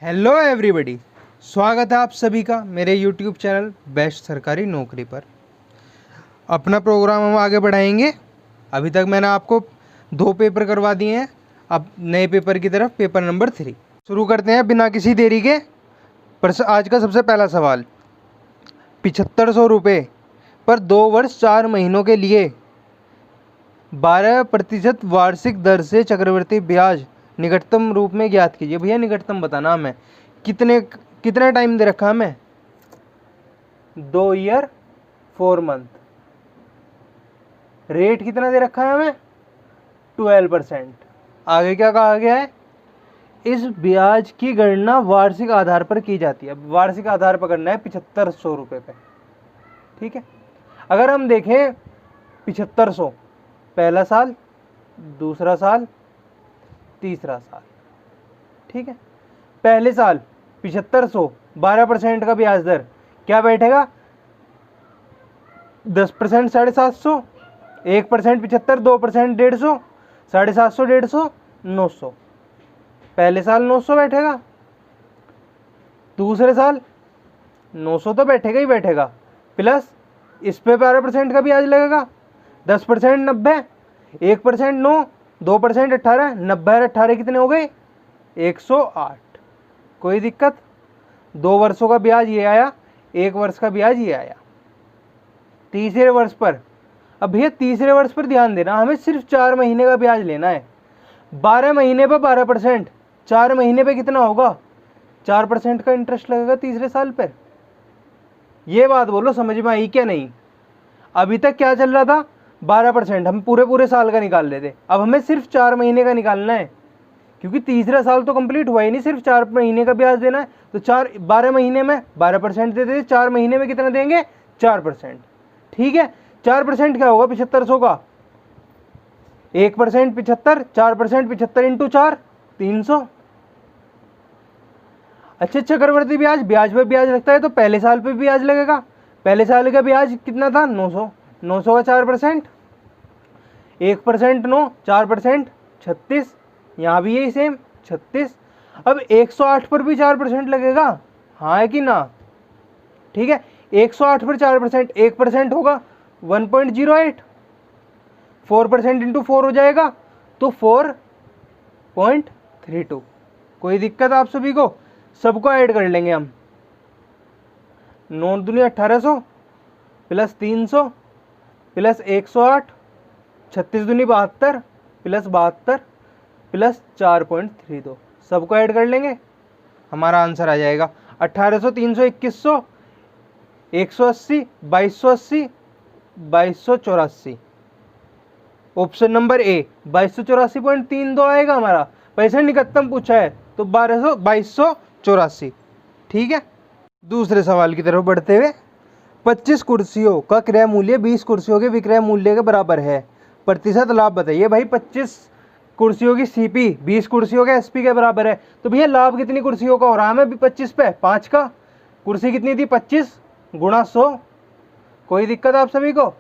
Hello everybody, स्वागत है आप सभी का मेरे यूट्यूब चैनल बेस्ट सरकारी नौकरी पर। अपना प्रोग्राम हम आगे बढ़ाएंगे। अभी तक मैंने आपको 2 पेपर करवा दिए हैं, अब नए पेपर की तरफ पेपर नंबर 3 शुरू करते हैं बिना किसी देरी के। आज का सबसे पहला सवाल, 7500 रुपये पर 2 वर्ष 4 महीनों के लिए 12% वार्षिक दर से चक्रवृद्धि ब्याज निकटतम रूप में ज्ञात कीजिए। भैया निकटतम बताना हमें, कितने टाइम दे रखा हमें? 2 ईयर 4 मंथ। रेट कितना दे रखा है हमें? 12%। आगे क्या कहा गया है? इस ब्याज की गणना वार्षिक आधार पर की जाती है। वार्षिक आधार पर करना है 7500 रुपये पे। ठीक है, अगर हम देखें 7500 पहला साल, दूसरा साल, तीसरा साल। ठीक है, पहले साल 7500, 12% का ब्याज दर क्या बैठेगा? 10% 750, 1% 75, 2% 150, 750, 150, 900। पहले साल 900 बैठेगा, दूसरे साल 900 तो बैठेगा ही बैठेगा, प्लस इस पे 12% का ब्याज लगेगा। 10% 90, 1% 9, 2% 18, 90 और 18 कितने हो गए? 108। कोई दिक्कत? 2 वर्षों का ब्याज ये आया, 1 वर्ष का ब्याज ये आया। तीसरे वर्ष पर, अब भैया तीसरे वर्ष पर ध्यान देना, हमें सिर्फ 4 महीने का ब्याज लेना है। 12 महीने पर 12%, 4 महीने पे कितना होगा? 4% का इंटरेस्ट लगेगा तीसरे साल पर। ये बात बोलो, समझ में आई क्या नहीं? अभी तक क्या चल रहा था? 12%। हम पूरे साल का निकाल लेते, अब हमें सिर्फ 4 महीने का निकालना है, क्योंकि तीसरा साल तो कंप्लीट हुआ ही नहीं, सिर्फ 4 महीने का ब्याज देना है। तो 12 महीने में 12% दे देते, 4 महीने में कितना देंगे? 4%। ठीक है, 4% क्या होगा 7500 का? 1% 75, 4% 75 इंटू 4, 300। अच्छा, चक्रवर्ती ब्याज, ब्याज पर ब्याज लगता है तो पहले साल पे ब्याज लगेगा। पहले साल का ब्याज कितना था? 900। 900 का 4%, 1% 9, 4% 36, यहाँ भी यही सेम 36। अब 108 पर भी 4% लगेगा, हाँ है कि ना? ठीक है, 108 पर 4%, 1% होगा 1.08, 4% इंटू 4 हो जाएगा तो 4.32। कोई दिक्कत आप सभी को? सबको ऐड कर लेंगे हम। 9 दूनी 1800 प्लस 300 प्लस 108, 36 दूनी 72 प्लस 72 प्लस 4.32, सबको ऐड कर लेंगे, हमारा आंसर आ जाएगा 1800, 300, 2100, 180, 2280, 2284। ऑप्शन नंबर ए 2284.32 आएगा हमारा। पैसे निकटतम पूछा है तो 2284। ठीक है, दूसरे सवाल की तरफ बढ़ते हुए, 25 कुर्सियों का क्रय मूल्य 20 कुर्सियों के विक्रय मूल्य के बराबर है, प्रतिशत लाभ बताइए। भाई 25 कुर्सियों की सीपी 20 कुर्सियों के एसपी के बराबर है, तो भैया लाभ कितनी कुर्सियों का हो रहा है हमें? 25 पे 5 का। कुर्सी कितनी थी? 25 गुणा 100। कोई दिक्कत आप सभी को?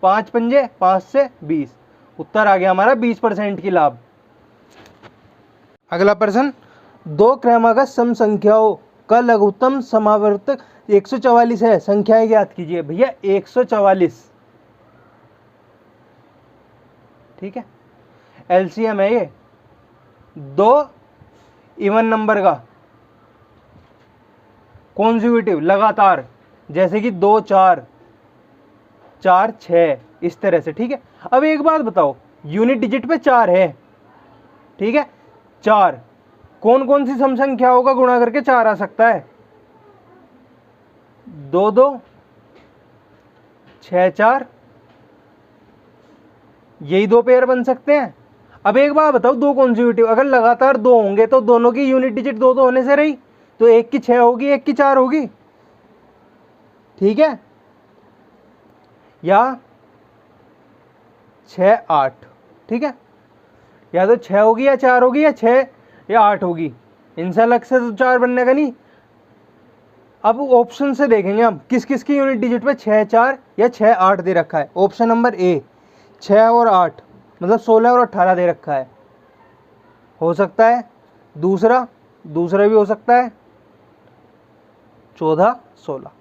5 पंजे 5 से 20, उत्तर आ गया हमारा 20% की लाभ। अगला प्रश्न, 2 क्रमागत सम संख्याओं का लघुत्तम समावर्तक 144 है, संख्याएं ज्ञात कीजिए। भैया 144, ठीक है, एलसीएम है ये 2 इवन नंबर का, कॉन्जिक्यूटिव लगातार, जैसे कि 2 4, 4 6, इस तरह से। ठीक है, अब एक बात बताओ, यूनिट डिजिट पे 4 है, ठीक है, 4 कौन कौन सी सम संख्याओं का गुणा करके 4 आ सकता है? 2 2, 6 4, यही 2 पेयर बन सकते हैं। अब एक बात बताओ, 2 कॉन्जिक्यूटिव अगर लगातार 2 होंगे तो दोनों की यूनिट डिजिट 2 होने से रही, तो एक की 6 होगी, एक की 4 होगी। ठीक है, या 6 8, ठीक है, या तो 6 होगी या 4 होगी, या 6 या 8 होगी, इनसे अलग से तो 4 बनने का नहीं। अब ऑप्शन से देखेंगे हम किस किस की यूनिट डिजिट पे 6 4 या 6 8 दे रखा है। ऑप्शन नंबर ए 6 और 8, मतलब 16 और 18 दे रखा है, हो सकता है। दूसरा दूसरा भी हो सकता है 14, 16।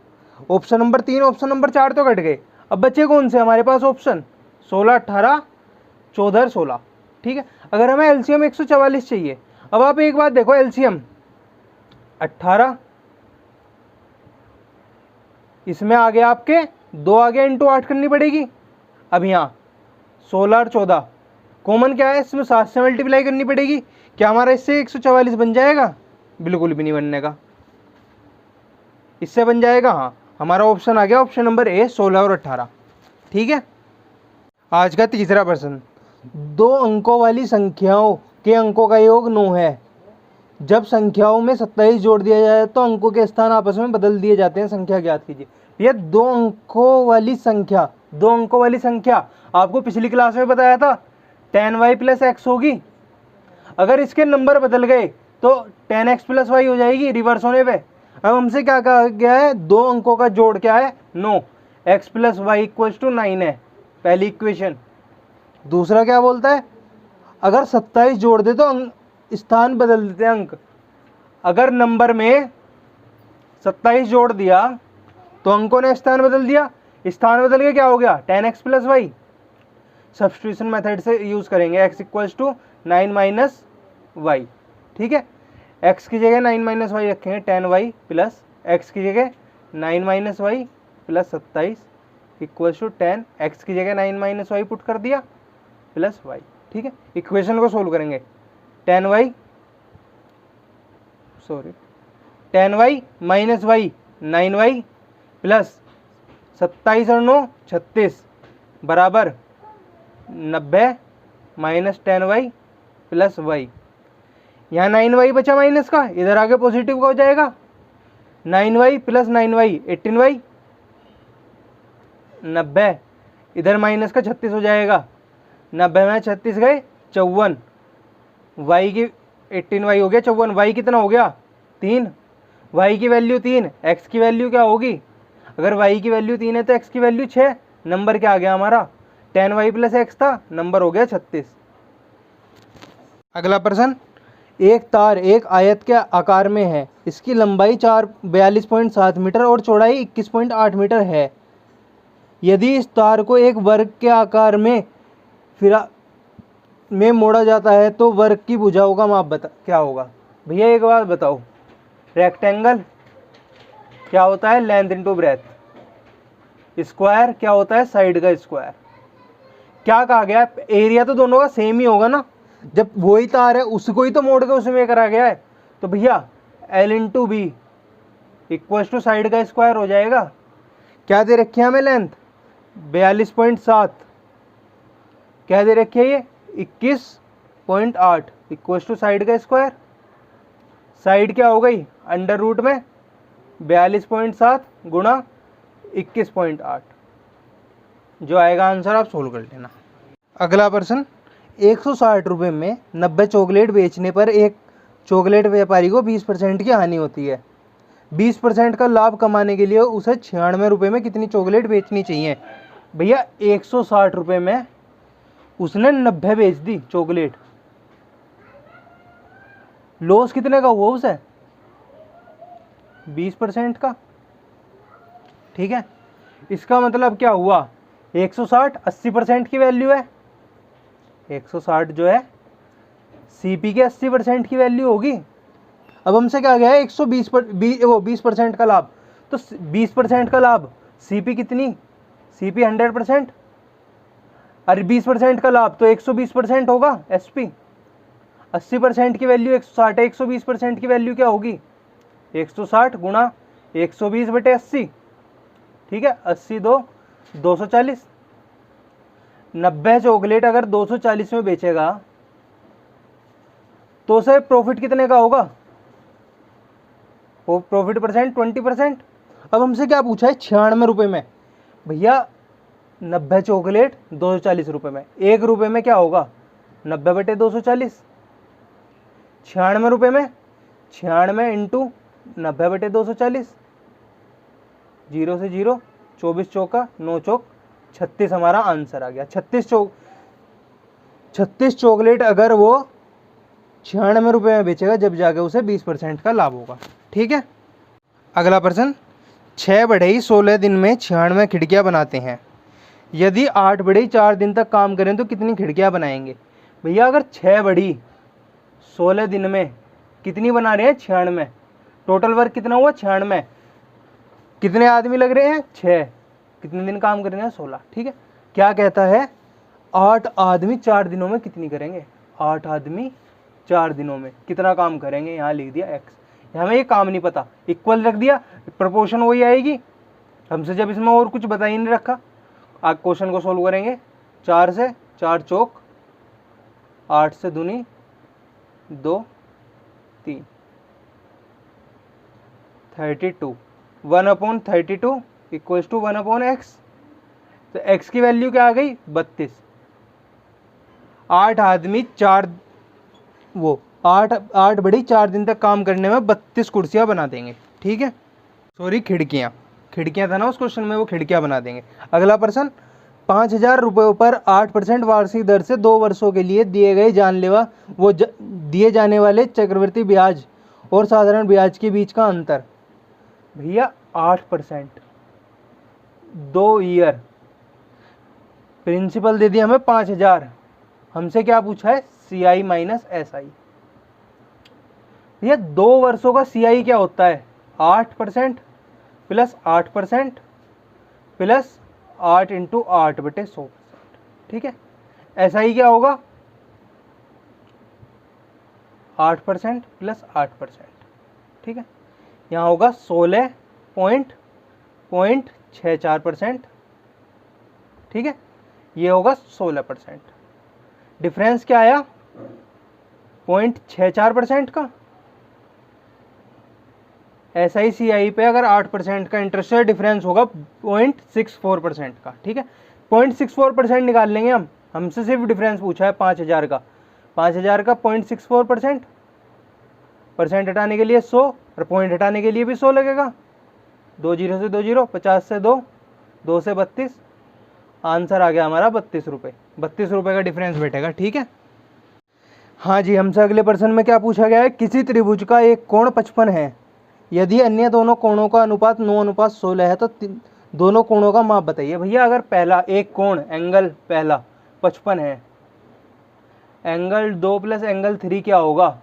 ऑप्शन नंबर 3, ऑप्शन नंबर 4 तो कट गए। अब बचे कौन से हमारे पास ऑप्शन? 16, 18, 14, 16। ठीक है, अगर हमें एलसीएम 144 चाहिए, अब आप एक बात देखो, एलसीएम 18, इसमें आगे आपके 2 आगे इंटू 8 करनी पड़ेगी। अब यहाँ 16 और 14 कॉमन क्या है, इसमें 7 से मल्टीप्लाई करनी पड़ेगी। क्या हमारा इससे 144 बन जाएगा? बिल्कुल भी नहीं बनने का। इससे बन जाएगा? हाँ, हमारा ऑप्शन आ गया, ऑप्शन नंबर ए 16 और 18। ठीक है, आज का तीसरा प्रश्न, 2 अंकों वाली संख्याओं के अंकों का योग 9 है। जब संख्याओं में 27 जोड़ दिया जाए तो अंकों के स्थान आपस में बदल दिए जाते हैं, संख्या ज्ञात कीजिए। ये 2 अंकों वाली संख्या, 2 अंकों वाली संख्या आपको पिछली क्लास में बताया था 10y + x होगी। अगर इसके नंबर बदल गए तो 10x + y हो जाएगी रिवर्स होने पे। अब हमसे क्या कहा गया है? 2 अंकों का जोड़ क्या है? 9, x + y = 9 है, पहली इक्वेशन। दूसरा क्या बोलता है? अगर 27 जोड़ दे तो स्थान बदल देते हैं अंक। अगर नंबर में 27 जोड़ दिया तो अंकों ने स्थान बदल दिया। स्थान बदल के क्या हो गया? 10x + y। सब्स्टिट्यूशन मेथड से यूज करेंगे, x = 9 - y। ठीक है, x की जगह 9 - y रखेंगे, 10y प्लस x की जगह 9 - y प्लस 27 = 10, x की जगह 9 - y पुट कर दिया प्लस y। ठीक है, इक्वेशन को सोल्व करेंगे। 10y - y 9y प्लस 27 और 9 36 बराबर 90 माइनस 10y प्लस y। यहाँ 9y बचा माइनस का, इधर आगे पॉजिटिव का हो जाएगा। 9y प्लस 9y 18y, 90 इधर माइनस का 36 हो जाएगा। 90 में 36 गए 54, y की 18y हो गया 54, y कितना हो गया? 3। y की वैल्यू 3, x की वैल्यू क्या होगी? अगर y की वैल्यू 3 है तो x की वैल्यू 6। नंबर क्या आ गया हमारा? 10y + x था, नंबर हो गया 36। अगला प्रश्न, एक तार एक आयत के आकार में है, इसकी लंबाई 42.7 मीटर और चौड़ाई 21.8 मीटर है। यदि इस तार को एक वर्ग के आकार में मोड़ा जाता है तो वर्ग की भुजाओं का माप क्या होगा? भैया एक बात बताओ, रेक्टेंगल क्या होता है? Length into breadth. स्क्वायर क्या होता है? साइड का स्क्वायर। क्या कहा गया? एरिया तो दोनों का सेम ही होगा ना, जब वही तार है उसको ही तो मोड़ के उसमें करा गया है। तो भैया L × B = साइड का स्क्वायर हो जाएगा। क्या दे रखी है हमें? लेंथ 42.7, क्या दे रखी है? ये 21.8 = साइड का स्क्वायर। साइड क्या हो गई? अंडर रूट में 42.7 गुणा 21.8, जो आएगा आंसर आप सोल्व कर लेना। अगला प्रश्न, 160 रुपये में 90 चॉकलेट बेचने पर एक चॉकलेट व्यापारी को 20% की हानि होती है। 20% का लाभ कमाने के लिए उसे 96 रुपये में कितनी चॉकलेट बेचनी चाहिए? भैया 160 रुपये में उसने 90 बेच दी चॉकलेट, लॉस कितने का हुआ उसे? 20% का। ठीक है, इसका मतलब क्या हुआ? 160 80% की वैल्यू है। 160 जो है CP के 80% की वैल्यू होगी। अब हमसे क्या गया है? 20% का लाभ, तो 20% का लाभ CP कितनी? CP 100%। अरे 20% का लाभ तो 120% होगा SP। 80% की वैल्यू 160 है, 120% की वैल्यू क्या होगी? 160 गुणा 120/80। ठीक है, 80 2 240। 90 चॉकलेट अगर 240 में बेचेगा तो उसे प्रॉफिट कितने का होगा? Profit percent 20%। अब हमसे क्या पूछा है? 96 रुपये में। भैया 90 चॉकलेट 240 रुपये में, 1 रुपये में क्या होगा? 90/240। 96 रुपये में 96 × 90/240, 0 से 0, 24 चौका 9 चौक 36 हमारा आंसर आ गया। 36 चॉकलेट अगर वो 96 रुपये में बेचेगा जब जाके उसे 20% का लाभ होगा। ठीक है। अगला प्रश्न, 6 बढ़ई 16 दिन में 96 खिड़कियाँ बनाते हैं। यदि 8 बढ़ई 4 दिन तक काम करें तो कितनी खिड़कियाँ बनाएंगे? भैया अगर 6 बढ़ई 16 दिन में कितनी बना रहे हैं? 96। टोटल वर्क कितना हुआ? 96। कितने आदमी लग रहे हैं? 6। कितने दिन काम कर रहे हैं? 16। ठीक है। क्या कहता है? 8 आदमी 4 दिनों में कितनी करेंगे? 8 आदमी 4 दिनों में कितना काम करेंगे? यहाँ लिख दिया x। हमें ये काम नहीं पता, इक्वल रख दिया, प्रोपोर्शन वही आएगी हमसे, जब इसमें और कुछ बता ही नहीं रखा। आज क्वेश्चन को सोल्व करेंगे। 4 से 4 चौक 8 से दूनी 2 3 32 1/32 इक्वल्स टू 1/x। तो x की वैल्यू क्या आ गई? 32। 8 आदमी 8 बढ़ी 4 दिन तक काम करने में 32 कुर्सियां बना देंगे। ठीक है, सॉरी खिड़कियां था ना उस क्वेश्चन में, वो खिड़कियां बना देंगे। अगला प्रश्न, 5000 रुपयों पर 8% वार्षिक दर से 2 वर्षों के लिए दिए गए जानलेवा दिए जाने वाले चक्रवृद्धि ब्याज और साधारण ब्याज के बीच का अंतर। भैया 8%, 2 ईयर, प्रिंसिपल दे दिया हमें 5000, हमसे क्या पूछा है? CI minus SI। भैया 2 वर्षों का CI क्या होता है? 8% प्लस 8% प्लस 8 इंटू 8/100%। ठीक है। SI क्या होगा? 8% प्लस 8%। ठीक है। यहाँ होगा 16.64%। ठीक है, ये होगा 16%। डिफरेंस क्या आया? 0.64% का। SICI पे अगर 8% का इंटरेस्ट है, डिफरेंस होगा 0.64% का। ठीक है, 0.64% निकाल लेंगे हम, हमसे सिर्फ डिफरेंस पूछा है 5000 का। 5000 का 0.64%, परसेंट हटाने के लिए 100 और पॉइंट हटाने के लिए भी 100 लगेगा। 2 0 से 2 0, 50 से 2, 2 से 32, आंसर आ गया हमारा 32 रुपये। 32 रुपये का डिफरेंस बैठेगा। ठीक है। हाँ जी, हमसे अगले प्रश्न में क्या पूछा गया है? किसी त्रिभुज का एक कोण 55 है, यदि अन्य दोनों कोणों का अनुपात 9:16 है तो दोनों कोणों का माप बताइए। भैया अगर पहला एक कोण एंगल पहला 55 है, एंगल 2 प्लस एंगल 3 क्या होगा?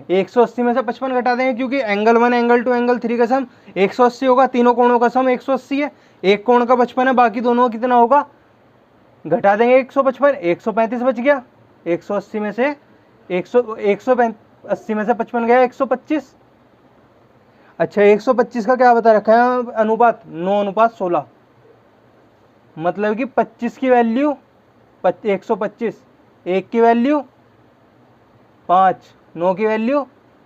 180 में से 55 घटा देंगे, क्योंकि एंगल 1 एंगल 2 एंगल 3 का सम 180 होगा। तीनों कोणों का सम 180 है, एक कोण का 55 है, बाकी दोनों का कितना होगा? घटा देंगे 155, 135 बच गया। 180 में से 180 में से 55 गया 125। अच्छा, 125 का क्या बता रखा है अनुपात? 9:16। मतलब कि 25 की वैल्यू 125, 1 की वैल्यू 5, 9 की वैल्यू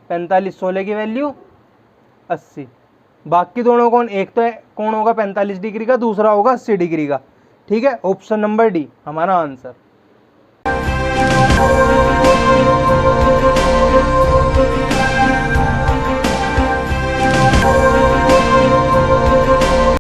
45, 16 की वैल्यू 80। बाकी दोनों कोण, एक तो कोण होगा 45 डिग्री का, दूसरा होगा 80 डिग्री का। ठीक है, ऑप्शन नंबर डी हमारा आंसर।